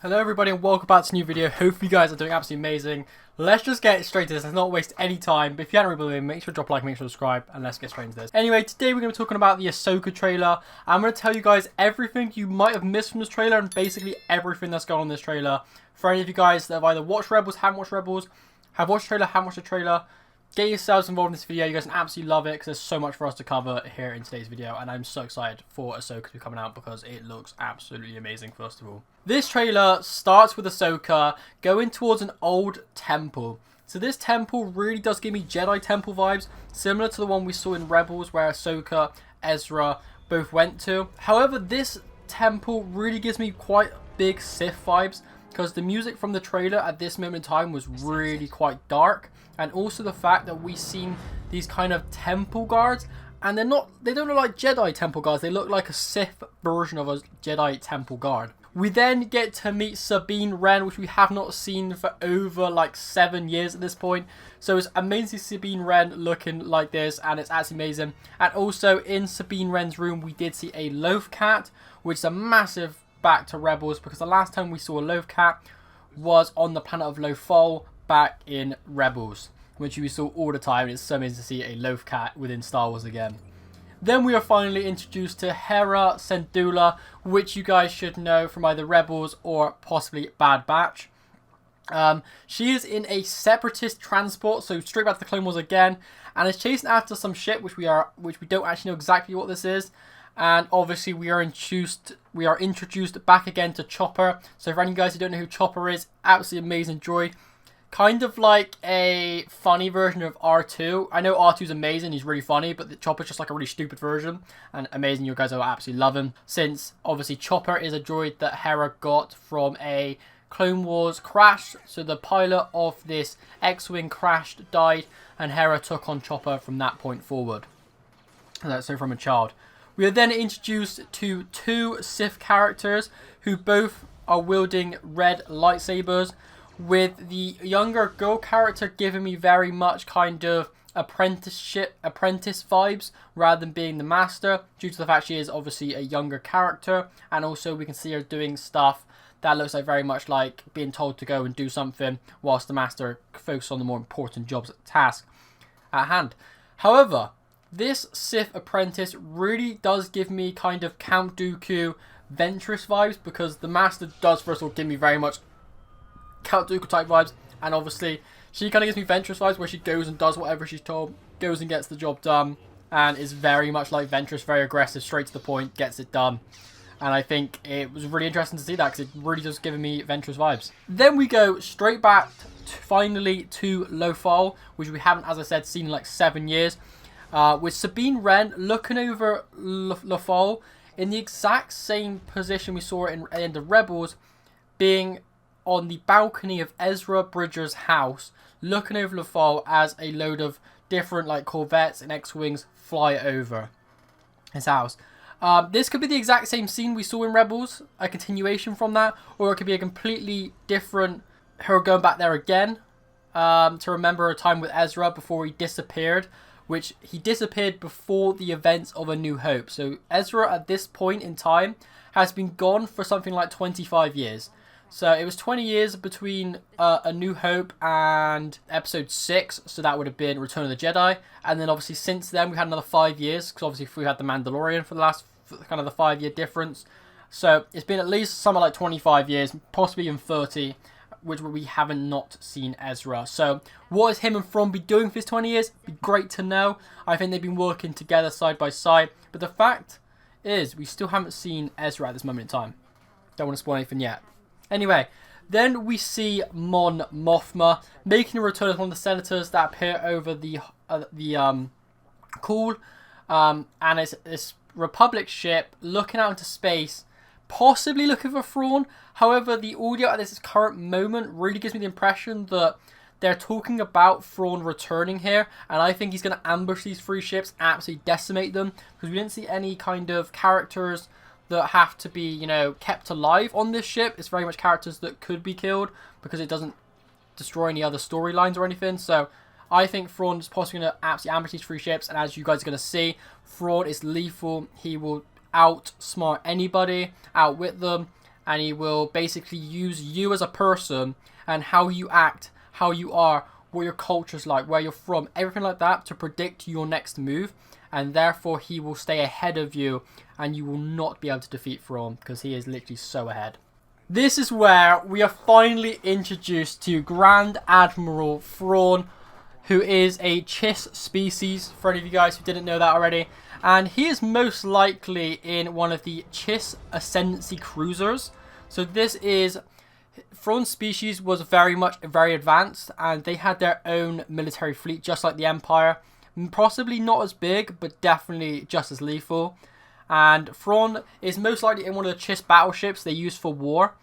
Hello everybody and welcome back to a new video. Hope you guys are doing absolutely amazing. Let's just get straight to this. Let's not waste any time. But if you haven't already, make sure to drop a like, make sure to subscribe, and let's get straight into this. Anyway, today we're going to be talking about the Ahsoka trailer. I'm going to tell you guys everything you might have missed from this trailer and basically everything that's going on in this trailer. For any of you guys that have either watched Rebels, haven't watched Rebels, have watched the trailer, haven't watched the trailer, get yourselves involved in this video. You guys can absolutely love it because there's so much for us to cover here in today's video. And I'm so excited for Ahsoka to be coming out because it looks absolutely amazing, first of all. This trailer starts with Ahsoka going towards an old temple. So this temple really does give me Jedi temple vibes, similar to the one we saw in Rebels where Ahsoka, Ezra both went to. However, this temple really gives me quite big Sith vibes because the music from the trailer at this moment in time was really quite dark. And also the fact that we've seen these kind of temple guards, and they don't look like Jedi temple guards, they look like a Sith version of a Jedi temple guard. We then get to meet Sabine Wren, which we have not seen for over like 7 years at this point. So it's amazing to see Sabine Wren looking like this, and it's actually amazing. And also in Sabine Wren's room, we did see a Loth cat, which is a massive back to Rebels, because the last time we saw a Loth cat was on the planet of Lothal back in Rebels, which we saw all the time. It's so amazing to see a Loth cat within Star Wars again. Then we are finally introduced to Hera Syndulla, which you guys should know from either Rebels or possibly Bad Batch. She is in a separatist transport, so straight back to the Clone Wars again, and is chasing after some ship, which we don't actually know exactly what this is. And obviously we are introduced back again to Chopper. So for any guys who don't know who Chopper is, absolutely amazing droid. Kind of like a funny version of R2. I know R2's amazing, he's really funny, but the Chopper's just like a really stupid version. And amazing, you guys will absolutely love him. Since obviously Chopper is a droid that Hera got from a Clone Wars crash. So the pilot of this X-Wing crashed, died, and Hera took on Chopper from that point forward. So from a child. We are then introduced to two Sith characters who both are wielding red lightsabers, with the younger girl character giving me very much kind of apprentice vibes rather than being the master, due to the fact she is obviously a younger character, and also we can see her doing stuff that looks like very much like being told to go and do something whilst the master focuses on the more important jobs task at hand. However, this Sith apprentice really does give me kind of Count Dooku Ventress vibes, because the master does first of all give me very much Count Dooku type vibes, and obviously she kind of gives me Ventress vibes, where she goes and does whatever she's told, goes and gets the job done, and is very much like Ventress, very aggressive, straight to the point, gets it done. And I think it was really interesting to see that, because it really does give me Ventress vibes. Then we go straight back finally to Lothal, which we haven't, as I said, seen in like 7 years, with Sabine Wren looking over Lothal in the exact same position we saw in the end of Rebels, being on the balcony of Ezra Bridger's house, looking over Lothal as a load of different like Corvettes and X-Wings fly over his house. This could be the exact same scene we saw in Rebels, a continuation from that, or it could be a completely different her going back there again to remember a time with Ezra before he disappeared, which he disappeared before the events of A New Hope. So Ezra at this point in time has been gone for something like 25 years. So it was 20 years between A New Hope and Episode 6, so that would have been Return of the Jedi. And then obviously since then we had another 5 years, because obviously we had The Mandalorian for the last, kind of the 5 year difference. So it's been at least something like 25 years, possibly even 30, which we haven't not seen Ezra. So what is him and Thrawn be doing for his 20 years? Be great to know. I think they've been working together side by side. But the fact is, we still haven't seen Ezra at this moment in time. Don't want to spoil anything yet. Anyway, then we see Mon Mothma making a return as one of the senators that appear over the call, and it's this Republic ship looking out into space, possibly looking for Thrawn. However, the audio at this current moment really gives me the impression that they're talking about Thrawn returning here, and I think he's going to ambush these 3 ships, absolutely decimate them, because we didn't see any kind of characters that have to be, you know, kept alive on this ship. It's very much characters that could be killed, because it doesn't destroy any other storylines or anything. So I think Thrawn is possibly going to absolutely ambush these 3 ships, and as you guys are going to see, Thrawn is lethal. He will outsmart anybody, outwit them, and he will basically use you as a person and how you act, how you are, what your culture's like, where you're from, everything like that to predict your next move, and therefore he will stay ahead of you and you will not be able to defeat Thrawn because he is literally so ahead. This is where we are finally introduced to Grand Admiral Thrawn, who is a Chiss species, for any of you guys who didn't know that already. And he is most likely in one of the Chiss Ascendancy cruisers. So this is... Thrawn's species was very advanced, and they had their own military fleet, just like the Empire. Possibly not as big, but definitely just as lethal. And Thrawn is most likely in one of the Chiss battleships they use for war.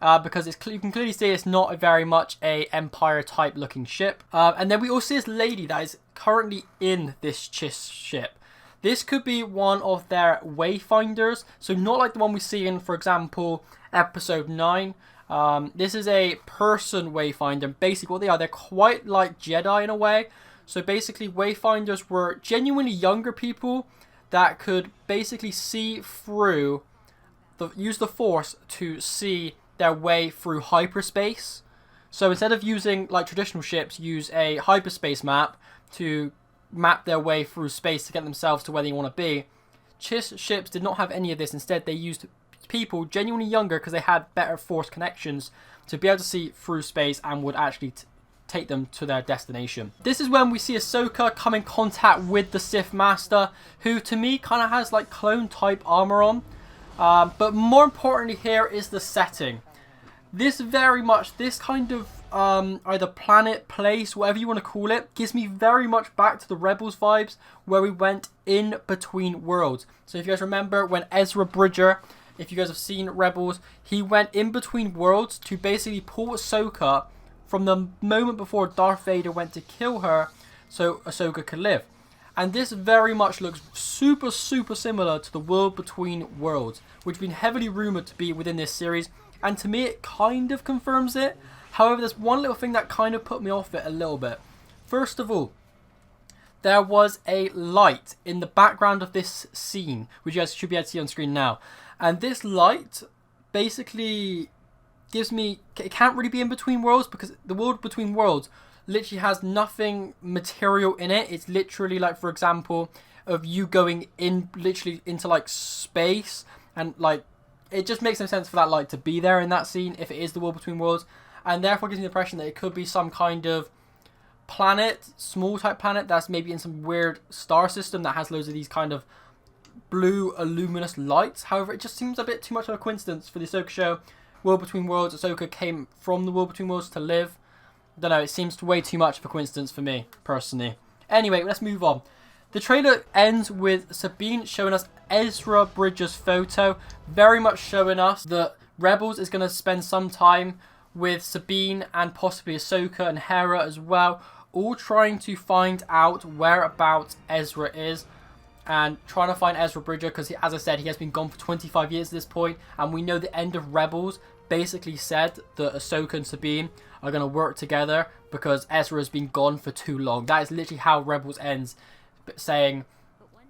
Because you can clearly see it's not very much a Empire type looking ship. And then we also see this lady that is currently in this Chiss ship. This could be one of their wayfinders. So not like the one we see in, for example, episode 9. This is a person wayfinder. Basically what they are, they're quite like Jedi in a way. So basically wayfinders were genuinely younger people that could basically see through, use the Force to see their way through hyperspace. So instead of using like traditional ships, use a hyperspace map to map their way through space to get themselves to where they want to be. Chiss ships did not have any of this. Instead, they used people genuinely younger because they had better Force connections to be able to see through space and would actually take them to their destination. This is when we see Ahsoka come in contact with the Sith Master, who to me kind of has like clone type armor on. But more importantly here is the setting. This kind of either planet, place, whatever you want to call it, gives me very much back to the Rebels vibes, where we went in between worlds. So if you guys remember when Ezra Bridger, if you guys have seen Rebels, he went in between worlds to basically pull Ahsoka from the moment before Darth Vader went to kill her so Ahsoka could live. And this very much looks super similar to the world between worlds, which has been heavily rumoured to be within this series. And to me, it kind of confirms it. However, there's one little thing that kind of put me off it a little bit. First of all, there was a light in the background of this scene, which you guys should be able to see on screen now. And this light basically gives me... It can't really be in between worlds because the world between worlds literally has nothing material in it. It's literally like, for example, of you going in literally into like space, and like it just makes no sense for that light to be there in that scene if it is the world between worlds, and therefore gives me the impression that it could be some kind of planet, small type planet that's maybe in some weird star system that has loads of these kind of blue luminous lights. However, it just seems a bit too much of a coincidence for the Ahsoka show. World between worlds, Ahsoka came from the world between worlds to live. Don't know, it seems way too much of a coincidence for me, personally. Anyway, let's move on. The trailer ends with Sabine showing us Ezra Bridger's photo, very much showing us that Rebels is going to spend some time with Sabine and possibly Ahsoka and Hera as well, all trying to find out whereabouts Ezra is and trying to find Ezra Bridger because, as I said, he has been gone for 25 years at this point, and we know the end of Rebels basically said that Ahsoka and Sabine are going to work together because Ezra has been gone for too long. That is literally how Rebels ends, saying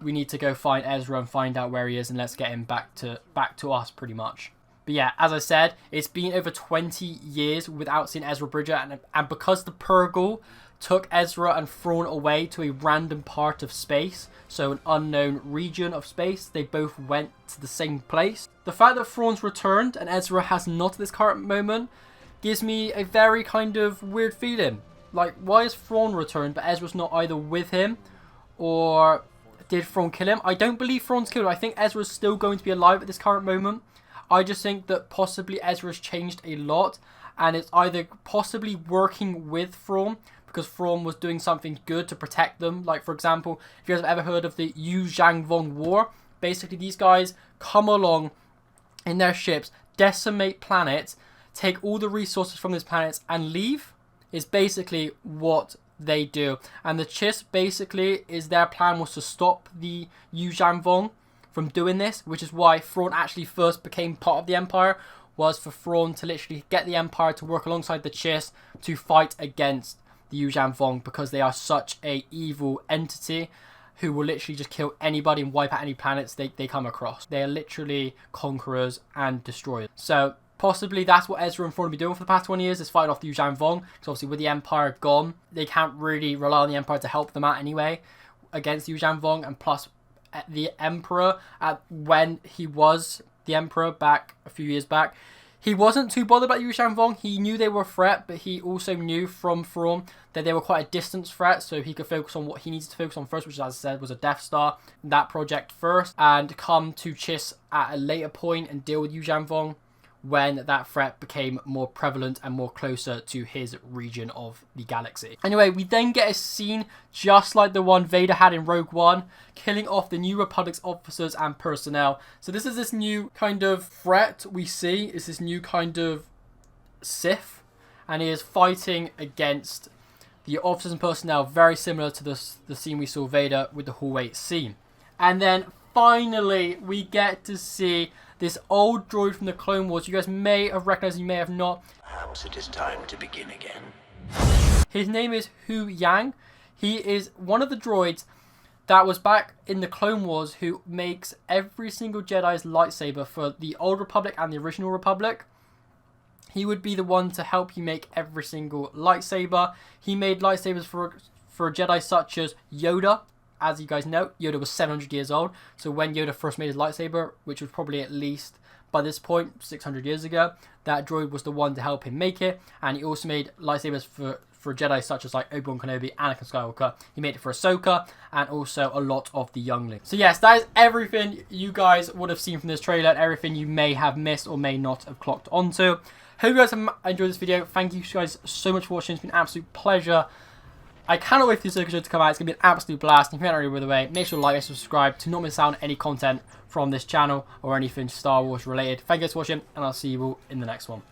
we need to go find Ezra and find out where he is and let's get him back to us, pretty much. But yeah, as I said, it's been over 20 years without seeing Ezra Bridger, and because the Purrgil took Ezra and Thrawn away to a random part of space, so an unknown region of space, they both went to the same place. The fact that Thrawn's returned and Ezra has not at this current moment gives me a very kind of weird feeling. Like, why is Thrawn returned but Ezra's not either with him, or did Thrawn kill him? I don't believe Thrawn's killed him. I think Ezra's still going to be alive at this current moment. I just think that possibly Ezra's changed a lot, and it's either possibly working with Thrawn because Thrawn was doing something good to protect them. Like, for example, if you guys have ever heard of the Huyang War, basically these guys come along in their ships, decimate planets, take all the resources from these planets and leave, is basically what they do. And the Chiss basically is their plan was to stop the Huyang from doing this, which is why Thrawn actually first became part of the Empire, was for Thrawn to literally get the Empire to work alongside the Chiss to fight against the Huyang because they are such a evil entity. who will literally just kill anybody and wipe out any planets they come across. They are literally conquerors and destroyers. So possibly that's what Ezra and Thrawn have been doing for the past 20 years, is fighting off the Huyang Vong. Because obviously with the Empire gone, they can't really rely on the Empire to help them out anyway against the Huyang Vong. And plus, the Emperor, when he was the Emperor back a few years back, he wasn't too bothered about the Huyang Vong. He knew they were a threat, but he also knew from Thrawn that they were quite a distant threat, so he could focus on what he needs to focus on first, which, as I said, was a Death Star, that project first, and come to Chiss at a later point and deal with Huyang Vong when that threat became more prevalent and more closer to his region of the galaxy. Anyway, we then get a scene just like the one Vader had in Rogue One, killing off the New Republic's officers and personnel. So this is this new kind of threat we see, is this new kind of Sith, and he is fighting against the officers and personnel, very similar to the scene we saw Vader with the hallway scene. And then finally, we get to see this old droid from the Clone Wars. You guys may have recognized, you may have not. Perhaps it is time to begin again. His name is Huyang. He is one of the droids that was back in the Clone Wars who makes every single Jedi's lightsaber for the Old Republic and the Original Republic. He would be the one to help you make every single lightsaber. He made lightsabers for Jedi such as Yoda. As you guys know, Yoda was 700 years old. So when Yoda first made his lightsaber, which was probably at least, by this point, 600 years ago, that droid was the one to help him make it. And he also made lightsabers for Jedi such as like Obi-Wan Kenobi, Anakin Skywalker. He made it for Ahsoka and also a lot of the younglings. So yes, that is everything you guys would have seen from this trailer and everything you may have missed or may not have clocked onto. Hope you guys have enjoyed this video. Thank you guys so much for watching. It's been an absolute pleasure. I cannot wait for the Ahsoka show to come out. It's going to be an absolute blast. If you're not already, by the way, make sure to like and subscribe to not miss out on any content from this channel or anything Star Wars related. Thank you guys for watching, and I'll see you all in the next one.